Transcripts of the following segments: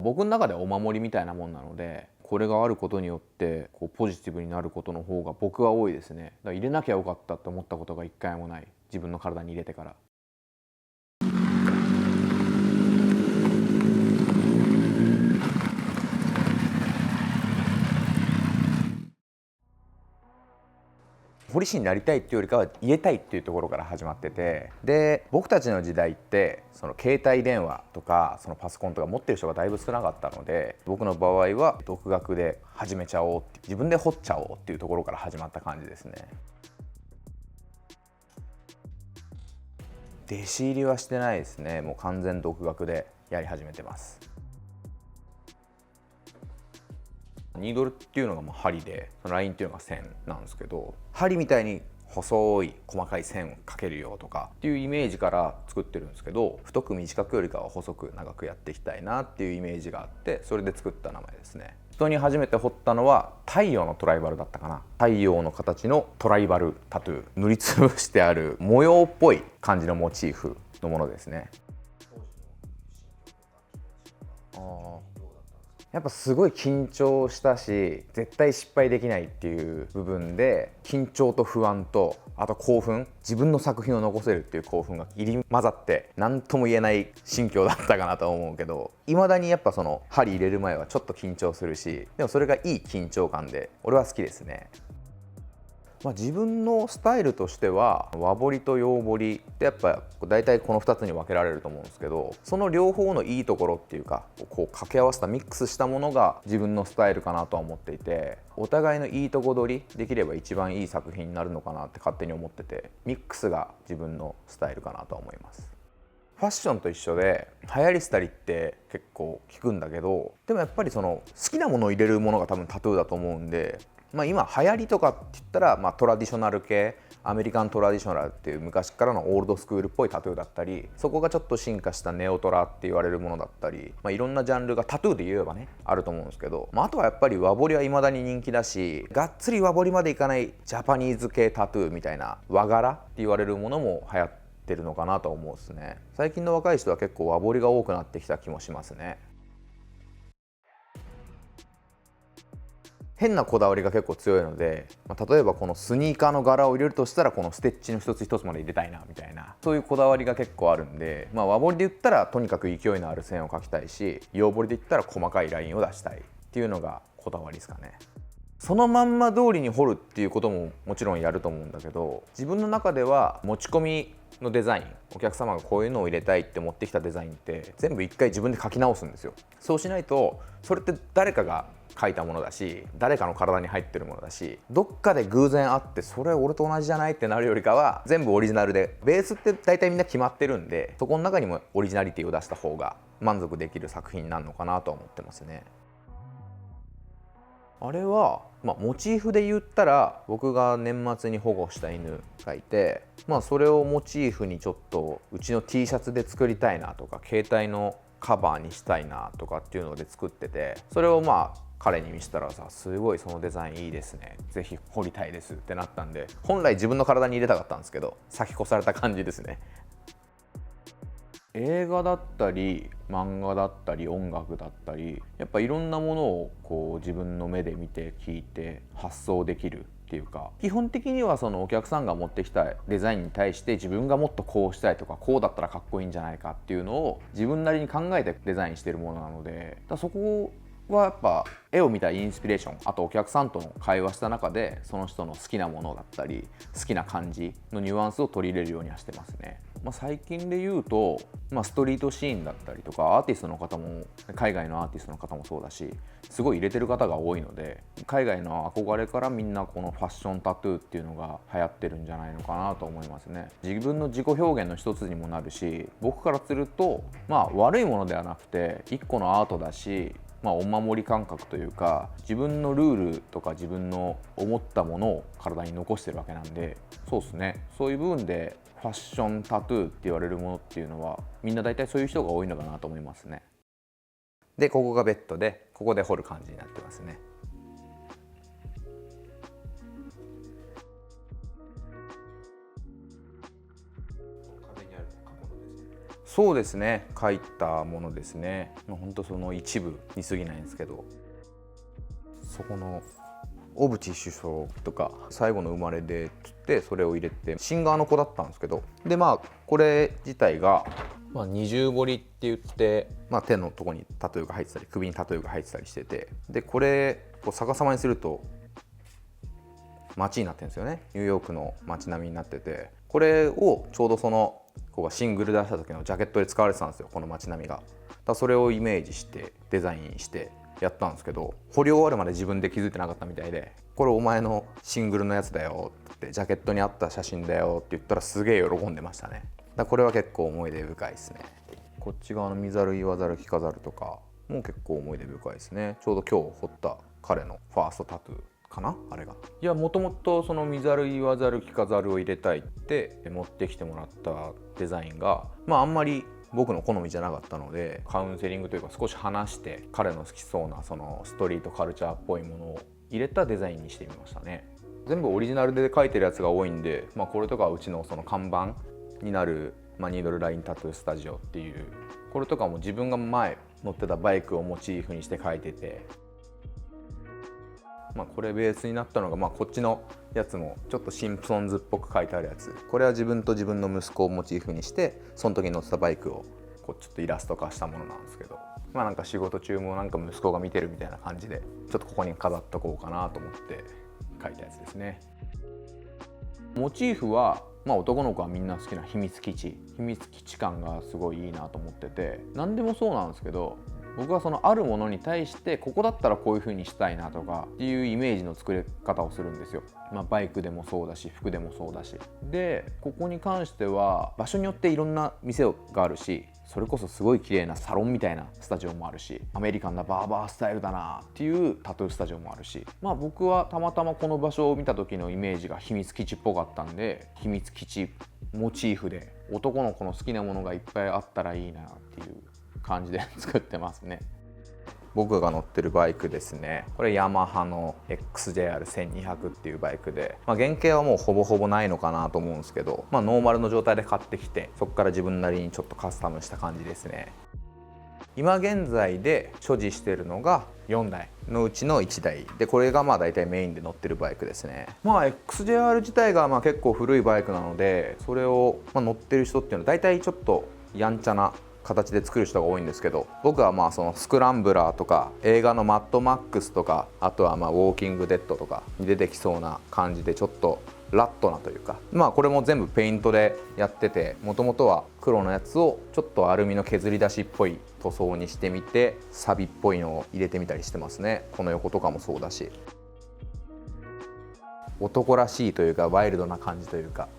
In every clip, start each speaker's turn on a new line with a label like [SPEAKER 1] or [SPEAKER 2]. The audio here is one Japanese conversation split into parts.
[SPEAKER 1] 僕の中ではお守りみたいなもんなので、これがあることによってこうポジティブになることの方が僕は多いですね。だから入れなきゃよかったって思ったことが一回もない。自分の体に入れてから。彫り師になりたいっていうよりかは言えたいっていうところから始まってて、で僕たちの時代ってその携帯電話とかそのパソコンとか持ってる人がだいぶ少なかったので、僕の場合は独学で始めちゃおうって、自分で彫っちゃおうっていうところから始まった感じですね。弟子入りはしてないですね。もう完全独学でやり始めてます。ニードルっていうのがもう針で、そのラインっていうのが線なんですけど、針みたいに細い細かい線をかけるよとかっていうイメージから作ってるんですけど、太く短くよりかは細く長くやっていきたいなっていうイメージがあって、それで作った名前ですね。人に初めて彫ったのは太陽のトライバルだったかな。太陽の形のトライバルタトゥー、塗りつぶしてある模様っぽい感じのモチーフのものですね。やっぱすごい緊張したし、絶対失敗できないっていう部分で緊張と不安と、あと興奮、自分の作品を残せるっていう興奮が入り混ざって何とも言えない心境だったかなと思うけど、いまだにやっぱその針入れる前はちょっと緊張するし、でもそれがいい緊張感で俺は好きですね。自分のスタイルとしては和彫りと洋彫りってやっぱ大体この2つに分けられると思うんですけど、その両方のいいところっていうか、こう掛け合わせたミックスしたものが自分のスタイルかなとは思っていて、お互いのいいとこ取りできれば一番いい作品になるのかなって勝手に思ってて、ミックスが自分のスタイルかなとは思います。ファッションと一緒で流行り廃りって結構聞くんだけど、でもやっぱりその好きなものを入れるものが多分タトゥーだと思うんで、今流行りとかって言ったら、トラディショナル系、アメリカントラディショナルっていう昔からのオールドスクールっぽいタトゥーだったり、そこがちょっと進化したネオトラって言われるものだったり、いろんなジャンルがタトゥーで言えばねあると思うんですけど、あとはやっぱり和彫りは未だに人気だし、がっつり和彫りまでいかないジャパニーズ系タトゥーみたいな和柄って言われるものも流行ってるのかなと思うんですね。最近の若い人は結構和彫りが多くなってきた気もしますね。変なこだわりが結構強いので、例えばこのスニーカーの柄を入れるとしたらこのステッチの一つ一つまで入れたいなみたいな、そういうこだわりが結構あるんで、和彫りで言ったらとにかく勢いのある線を描きたいし、洋彫りで言ったら細かいラインを出したいっていうのがこだわりですかね。そのまんま通りに彫るっていうことももちろんやると思うんだけど、自分の中では持ち込みのデザイン、お客様がこういうのを入れたいって持ってきたデザインって全部一回自分で書き直すんですよ。そうしないとそれって誰かが書いたものだし、誰かの体に入ってるものだし、どっかで偶然あってそれ俺と同じじゃないってなるよりかは、全部オリジナルで、ベースって大体みんな決まってるんで、そこの中にもオリジナリティを出した方が満足できる作品になるのかなと思ってますね。あれは、モチーフで言ったら僕が年末に保護した犬がいて、それをモチーフにちょっとうちの T シャツで作りたいなとか、携帯のカバーにしたいなとかっていうので作ってて、それを彼に見せたらさ、すごいそのデザインいいですね、ぜひ彫りたいですってなったんで、本来自分の体に入れたかったんですけど先越された感じですね。映画だったり漫画だったり音楽だったり、やっぱいろんなものをこう自分の目で見て聞いて発想できるっていうか、基本的にはそのお客さんが持ってきたデザインに対して自分がもっとこうしたいとか、こうだったらかっこいいんじゃないかっていうのを自分なりに考えてデザインしてるものなので、そこはやっぱ絵を見たインスピレーション、あとお客さんとの会話した中でその人の好きなものだったり好きな感じのニュアンスを取り入れるようにはしてますね。最近で言うと、ストリートシーンだったりとか、アーティストの方も、海外のアーティストの方もそうだし、すごい入れてる方が多いので、海外の憧れからみんなこのファッションタトゥーっていうのが流行ってるんじゃないのかなと思いますね。自分の自己表現の一つにもなるし、僕からすると悪いものではなくて一個のアートだし、お守り感覚というか、自分のルールとか自分の思ったものを体に残してるわけなんで、そうですね、そういう部分でファッションタトゥーって言われるものっていうのはみんな大体そういう人が多いのかなと思いますね。でここがベッドで、ここで彫る感じになってますね。そうですね、書いたものですね。本当その一部に過ぎないんですけど、そこの小渕首相とか最後の生まれでつってそれを入れて、シンガーの子だったんですけど、でこれ自体が二重彫りって言って、手のとこにタトゥーが入ってたり首にタトゥーが入ってたりしてて、でこれを逆さまにすると街になってるんですよね。ニューヨークの街並みになってて、これをちょうどその子がシングル出した時のジャケットで使われてたんですよ、この街並みが。それをイメージしてデザインしてやったんですけど、彫り終わるまで自分で気づいてなかったみたいで、これお前のシングルのやつだよってジャケットにあった写真だよって言ったらすげえ喜んでましたね。これは結構思い出深いですね。こっち側の見ざる言わざる聞かざるとかも結構思い出深いですね。ちょうど今日彫った彼のファーストタトゥーかな、あれが。いや、もともとその見ざる言わざる聞かざるを入れたいって持ってきてもらったデザインがあんまり僕の好みじゃなかったので、カウンセリングというか少し話して彼の好きそうなそのストリートカルチャーっぽいものを入れたデザインにしてみましたね。全部オリジナルで描いてるやつが多いんで、これとかはうちのその看板になるニードルラインタトゥースタジオっていう、これとかも自分が前乗ってたバイクをモチーフにして描いてて、これベースになったのが、こっちのやつもちょっとシンプソンズっぽく書いてあるやつ、これは自分と自分の息子をモチーフにしてその時に乗ってたバイクをちょっとイラスト化したものなんですけど、なんか仕事中もなんか息子が見てるみたいな感じでちょっとここに飾っとこうかなと思って書いたやつですね。モチーフは男の子はみんな好きな秘密基地感がすごいいいなと思ってて、何でもそうなんですけど、僕はそのあるものに対してここだったらこういう風にしたいなとかっていうイメージの作り方をするんですよ。バイクでもそうだし服でもそうだし、でここに関しては場所によっていろんな店があるし、それこそすごい綺麗なサロンみたいなスタジオもあるし、アメリカンなバーバースタイルだなっていうタトゥースタジオもあるし、僕はたまたまこの場所を見た時のイメージが秘密基地っぽかったんで、秘密基地モチーフで男の子の好きなものがいっぱいあったらいいなっていう感じで作ってますね。僕が乗ってるバイクですね、これヤマハの XJR1200 っていうバイクで、原型はもうほぼほぼないのかなと思うんですけど、ノーマルの状態で買ってきて、そこから自分なりにちょっとカスタムした感じですね。今現在で所持してるのが4台のうちの1台で、これが大体メインで乗ってるバイクですね。XJR 自体が結構古いバイクなので、それを乗ってる人っていうのは大体ちょっとやんちゃな形で作る人が多いんですけど、僕はそのスクランブラーとか映画のマッドマックスとか、あとはウォーキングデッドとかに出てきそうな感じで、ちょっとラットなというか、これも全部ペイントでやってて、もともとは黒のやつをちょっとアルミの削り出しっぽい塗装にしてみて、サビっぽいのを入れてみたりしてますね。この横とかもそうだし、男らしいというかワイルドな感じというか、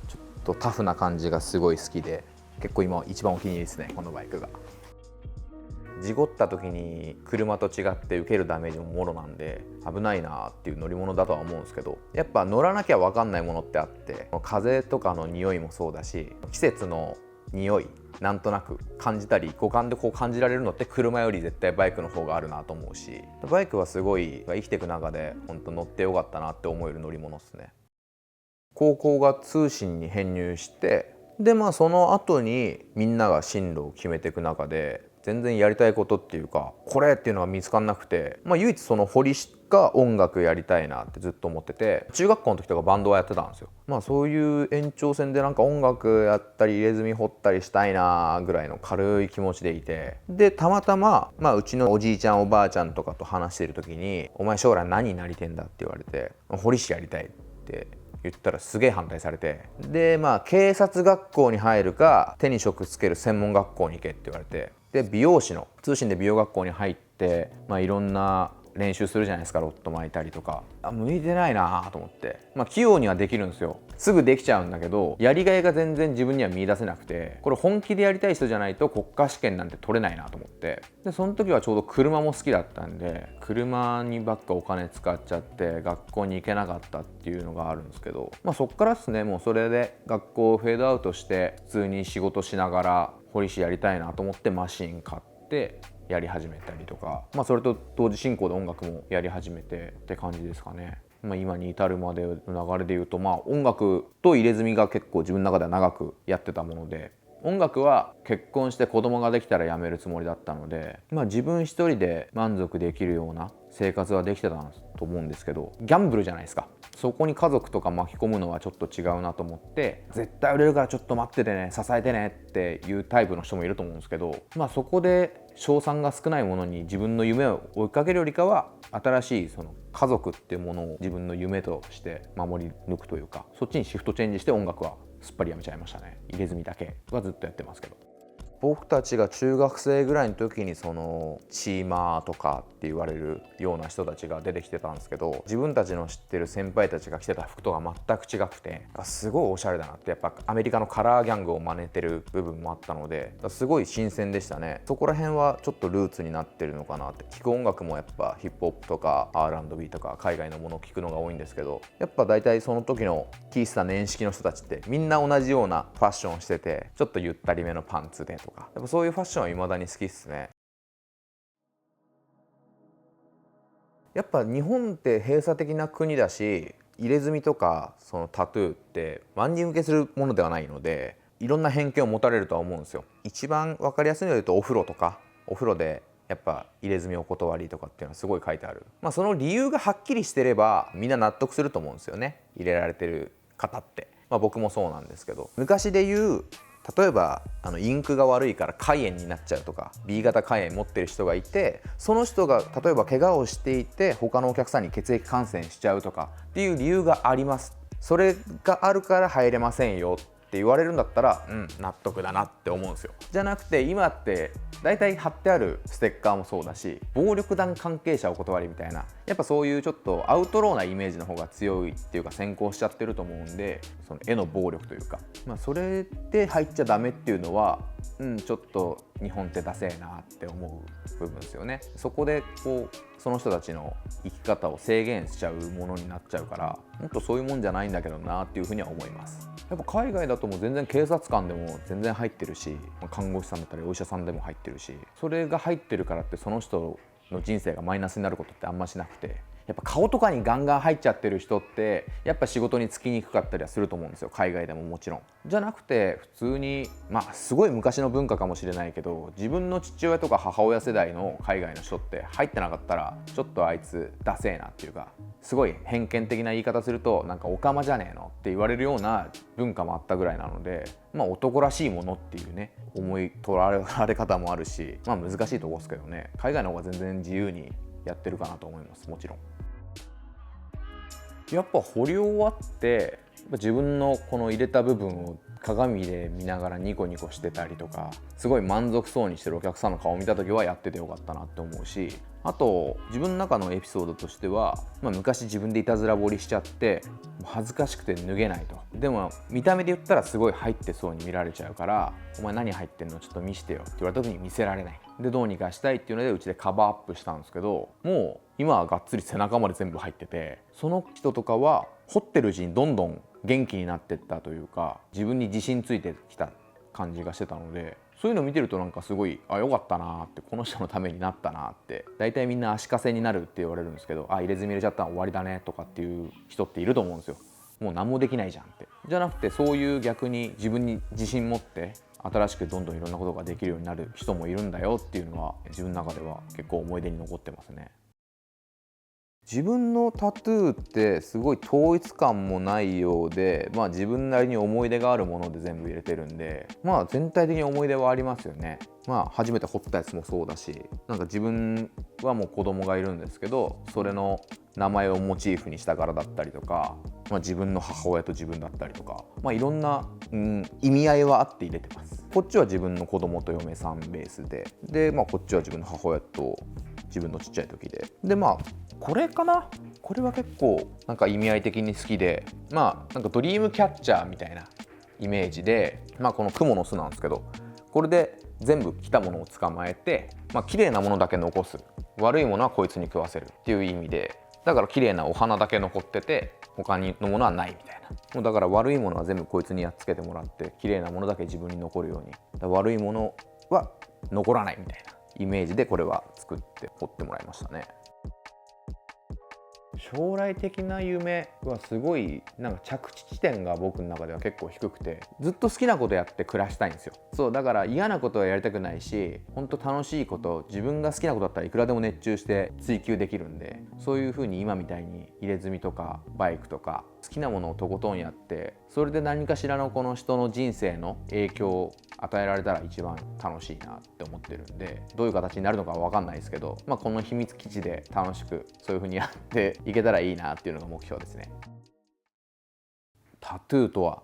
[SPEAKER 1] ちょっとタフな感じがすごい好きで、結構今一番お気に入りですね、このバイクが。事故った時に車と違って受けるダメージももろなんで危ないなっていう乗り物だとは思うんですけど、やっぱ乗らなきゃ分かんないものってあって、風とかの匂いもそうだし、季節の匂いなんとなく感じたり五感で感じられるのって車より絶対バイクの方があるなと思うし、バイクはすごい生きていく中で本当乗ってよかったなって思える乗り物ですね。高校が通信に編入して、でその後にみんなが進路を決めていく中で、全然やりたいことっていうかこれっていうのが見つかんなくて、唯一その堀が音楽やりたいなってずっと思ってて、中学校の時とかバンドはやってたんですよ。そういう延長線でなんか音楽やったり入れ墨掘ったりしたいなぐらいの軽い気持ちでいて、でたまたま、うちのおじいちゃんおばあちゃんとかと話してる時に「お前将来何になりてんだ?」って言われて「堀師やりたい」って言ったらすげえ反対されて、で警察学校に入るか手に職つける専門学校に行けって言われて、で美容師の通信で美容学校に入って、いろんな練習するじゃないですか。ロット巻いたりとか、向いてないなと思って、器用にはできるんですよ。すぐできちゃうんだけど、やりがいが全然自分には見出せなくて、これ本気でやりたい人じゃないと国家試験なんて取れないなと思って、でその時はちょうど車も好きだったんで、車にばっかお金使っちゃって学校に行けなかったっていうのがあるんですけど、そっからですね、もうそれで学校をフェードアウトして普通に仕事しながら堀師やりたいなと思ってマシン買ってやり始めたりとか、それと同時進行で音楽もやり始めてって感じですかね。今に至るまでの流れで言うと、音楽と入れ墨が結構自分の中では長くやってたもので、音楽は結婚して子供ができたらやめるつもりだったので、自分一人で満足できるような生活はできてたと思うんですけど、ギャンブルじゃないですか。そこに家族とか巻き込むのはちょっと違うなと思って、絶対売れるからちょっと待っててね、支えてねっていうタイプの人もいると思うんですけど、そこで勝算が少ないものに自分の夢を追いかけるよりかは、新しいその家族っていうものを自分の夢として守り抜くというか、そっちにシフトチェンジして音楽はすっぱりやめちゃいましたね。入れ墨だけはずっとやってますけど。僕たちが中学生ぐらいの時にそのチーマーとかって言われるような人たちが出てきてたんですけど、自分たちの知ってる先輩たちが着てた服とは全く違くて、すごいおしゃれだなって、やっぱアメリカのカラーギャングを真似てる部分もあったので、すごい新鮮でしたね。そこら辺はちょっとルーツになってるのかなって。聴く音楽もやっぱヒップホップとか R&B とか海外のものを聴くのが多いんですけど、やっぱ大体その時の聴いてた年式の人たちってみんな同じようなファッションをしてて、ちょっとゆったりめのパンツでとか、やっぱそういうファッションは未だに好きっすね。やっぱ日本って閉鎖的な国だし、入れ墨とかそのタトゥーって万人受けするものではないので、いろんな偏見を持たれるとは思うんですよ。一番分かりやすいので言うと、お風呂とか、お風呂でやっぱ入れ墨お断りとかっていうのはすごい書いてある。その理由がはっきりしてればみんな納得すると思うんですよね、入れられてる方って。僕もそうなんですけど、昔で言う例えばインクが悪いから肝炎になっちゃうとか、 B 型肝炎持ってる人がいて、その人が例えば怪我をしていて他のお客さんに血液感染しちゃうとかっていう理由があります。それがあるから入れませんよって言われるんだったら、納得だなって思うんですよ。じゃなくて、今って大体貼ってあるステッカーもそうだし、暴力団関係者お断りみたいな、やっぱそういうちょっとアウトローなイメージの方が強いっていうか先行しちゃってると思うんで、その絵の暴力というか、それで入っちゃダメっていうのは、ちょっと日本ってダセえなって思う部分ですよね。そこでその人たちの生き方を制限しちゃうものになっちゃうから、もっとそういうもんじゃないんだけどなっていうふうには思います。やっぱ海外だともう全然警察官でも全然入ってるし、看護師さんだったりお医者さんでも入ってるし、それが入ってるからってその人の人生がマイナスになることってあんましなくて、やっぱ顔とかにガンガン入っちゃってる人ってやっぱ仕事に就きにくかったりはすると思うんですよ、海外でももちろん。じゃなくて普通にすごい昔の文化かもしれないけど、自分の父親とか母親世代の海外の人って入ってなかったら、ちょっとあいつダセえなっていうか、すごい偏見的な言い方するとなんかオカマじゃねえのって言われるような文化もあったぐらいなので、男らしいものっていうね、思い取られ方もあるし、難しいとこですけどね、海外の方が全然自由にやってるかなと思います。もちろんやっぱ彫り終わって自分のこの入れた部分を鏡で見ながらニコニコしてたりとか、すごい満足そうにしてるお客さんの顔を見た時はやっててよかったなって思うし、あと自分の中のエピソードとしては、昔自分でいたずら彫りしちゃって恥ずかしくて脱げないと。でも見た目で言ったらすごい入ってそうに見られちゃうから、お前何入ってんのちょっと見してよって言われた時に見せられない。でどうにかしたいっていうのでうちでカバーアップしたんですけど、もう今はがっつり背中まで全部入ってて、その人とかは彫ってるうちにどんどん元気になってったというか、自分に自信ついてきた感じがしてたので、そういうのを見てるとなんかすごい良かったなって、この人のためになったなって。大体みんな足かせになるって言われるんですけど、入れ墨入れちゃったら終わりだねとかっていう人っていると思うんですよ。もう何もできないじゃんって。じゃなくて、そういう逆に自分に自信持って新しくどんどんいろんなことができるようになる人もいるんだよっていうのは、自分の中では結構思い出に残ってますね。自分のタトゥーってすごい統一感もないようで、自分なりに思い出があるもので全部入れてるんで、全体的に思い出はありますよね。初めて彫ったやつもそうだし、なんか自分はもう子供がいるんですけど、それの名前をモチーフにした柄だったりとか、自分の母親と自分だったりとか、いろんな、意味合いはあって入れてます。こっちは自分の子供と嫁さんベースで、こっちは自分の母親と自分のちっちゃい時で、これかな、これは結構なんか意味合い的に好きで、なんかドリームキャッチャーみたいなイメージで、このクモの巣なんですけど、これで全部来たものを捕まえて、綺麗なものだけ残す、悪いものはこいつに食わせるっていう意味で、だから綺麗なお花だけ残ってて他のものはないみたいな。もうだから悪いものは全部こいつにやっつけてもらって、綺麗なものだけ自分に残るように、悪いものは残らないみたいなイメージでこれは作って彫ってもらいましたね。将来的な夢はすごいなんか着地地点が僕の中では結構低くて、ずっと好きなことやって暮らしたいんですよ。そうだから嫌なことはやりたくないし、本当楽しいこと、自分が好きなことだったらいくらでも熱中して追求できるんで、そういう風に今みたいに入れ墨とかバイクとか好きなものをとことんやって、それで何かしらのこの人の人生の影響を与えられたら一番楽しいなって思ってるんで、どういう形になるのかは分かんないですけど、この秘密基地で楽しくそういう風にやっていけたらいいなっていうのが目標ですね。タトゥーとは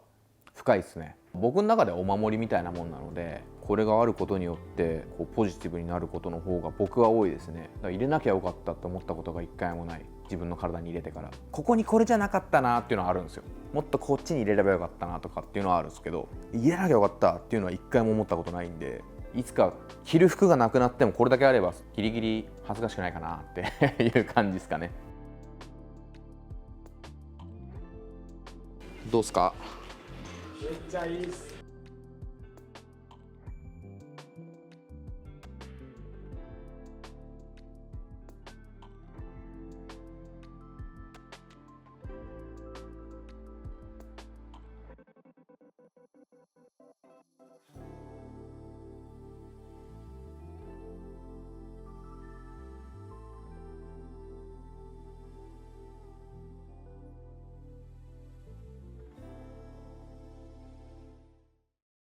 [SPEAKER 1] 深いですね。僕の中ではお守りみたいなもんなので、これがあることによってこうポジティブになることの方が僕は多いですね。だから入れなきゃよかったって思ったことが一回もない。自分の体に入れてからここにこれじゃなかったなっていうのはあるんですよ。もっとこっちに入れればよかったなとかっていうのはあるんですけど、入れなきゃよかったっていうのは一回も思ったことないんで、いつか着る服がなくなってもこれだけあればギリギリ恥ずかしくないかなっていう感じですかね。どうすか？
[SPEAKER 2] めっちゃいいっす。